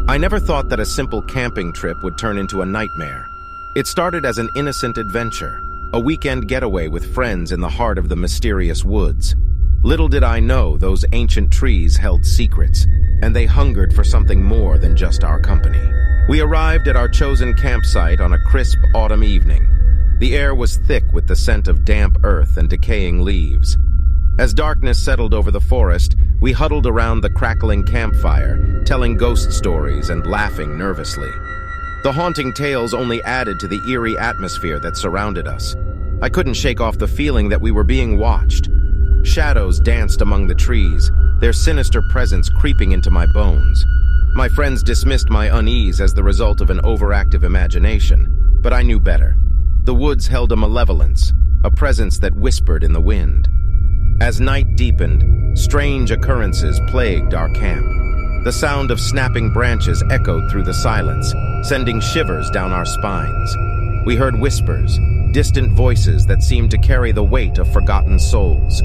I never thought that a simple camping trip would turn into a nightmare. It started as an innocent adventure, a weekend getaway with friends in the heart of the mysterious woods. Little did I know those ancient trees held secrets, and they hungered for something more than just our company. We arrived at our chosen campsite on a crisp autumn evening. The air was thick with the scent of damp earth and decaying leaves. As darkness settled over the forest, we huddled around the crackling campfire, telling ghost stories and laughing nervously. The haunting tales only added to the eerie atmosphere that surrounded us. I couldn't shake off the feeling that we were being watched. Shadows danced among the trees, their sinister presence creeping into my bones. My friends dismissed my unease as the result of an overactive imagination, but I knew better. The woods held a malevolence, a presence that whispered in the wind. As night deepened, strange occurrences plagued our camp. The sound of snapping branches echoed through the silence, sending shivers down our spines. We heard whispers, distant voices that seemed to carry the weight of forgotten souls.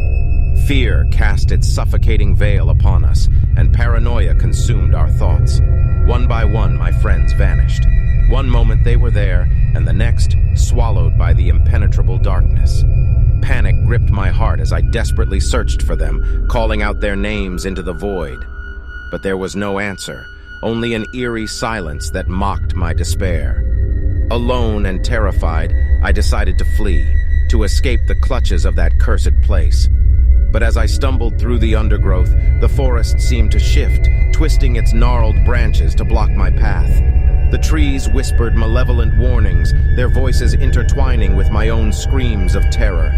Fear cast its suffocating veil upon us, and paranoia consumed our thoughts. One by one, my friends vanished. One moment they were there, and the next, swallowed by the impenetrable darkness. Panic gripped my heart as I desperately searched for them, calling out their names into the void. But there was no answer, only an eerie silence that mocked my despair. Alone and terrified, I decided to flee, to escape the clutches of that cursed place. But as I stumbled through the undergrowth, the forest seemed to shift, twisting its gnarled branches to block my path. The trees whispered malevolent warnings, their voices intertwining with my own screams of terror.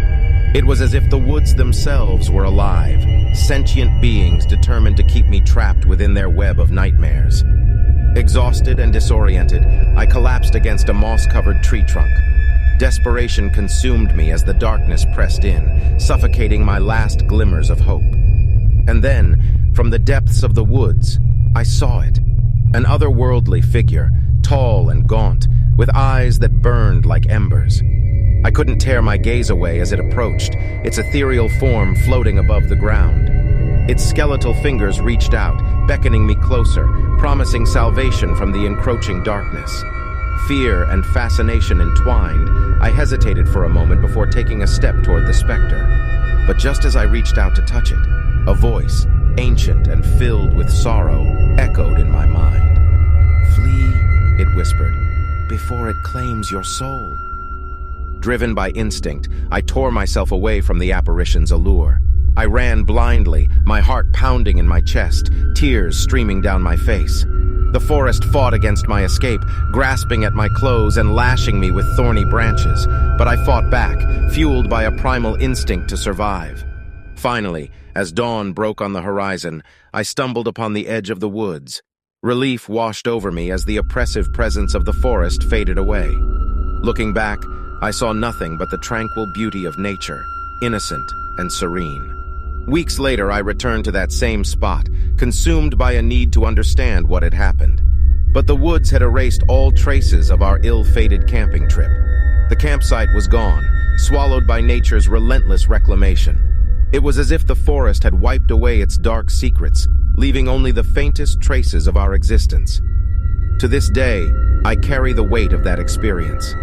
It was as if the woods themselves were alive, sentient beings determined to keep me trapped within their web of nightmares. Exhausted and disoriented, I collapsed against a moss-covered tree trunk. Desperation consumed me as the darkness pressed in, suffocating my last glimmers of hope. And then, from the depths of the woods, I saw it. An otherworldly figure, tall and gaunt, with eyes that burned like embers. I couldn't tear my gaze away as it approached, its ethereal form floating above the ground. Its skeletal fingers reached out, beckoning me closer, promising salvation from the encroaching darkness. Fear and fascination entwined, I hesitated for a moment before taking a step toward the specter. But just as I reached out to touch it, a voice, ancient and filled with sorrow, echoed in my mind. "Flee," it whispered, "before it claims your soul." Driven by instinct, I tore myself away from the apparition's allure. I ran blindly, my heart pounding in my chest, tears streaming down my face. The forest fought against my escape, grasping at my clothes and lashing me with thorny branches. But I fought back, fueled by a primal instinct to survive. Finally, as dawn broke on the horizon, I stumbled upon the edge of the woods. Relief washed over me as the oppressive presence of the forest faded away. Looking back, I saw nothing but the tranquil beauty of nature, innocent and serene. Weeks later, I returned to that same spot, consumed by a need to understand what had happened. But the woods had erased all traces of our ill-fated camping trip. The campsite was gone, swallowed by nature's relentless reclamation. It was as if the forest had wiped away its dark secrets, leaving only the faintest traces of our existence. To this day, I carry the weight of that experience.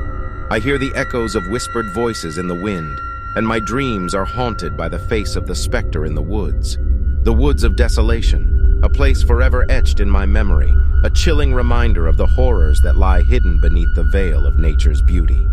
I hear the echoes of whispered voices in the wind, and my dreams are haunted by the face of the specter in the woods. The woods of desolation, a place forever etched in my memory, a chilling reminder of the horrors that lie hidden beneath the veil of nature's beauty.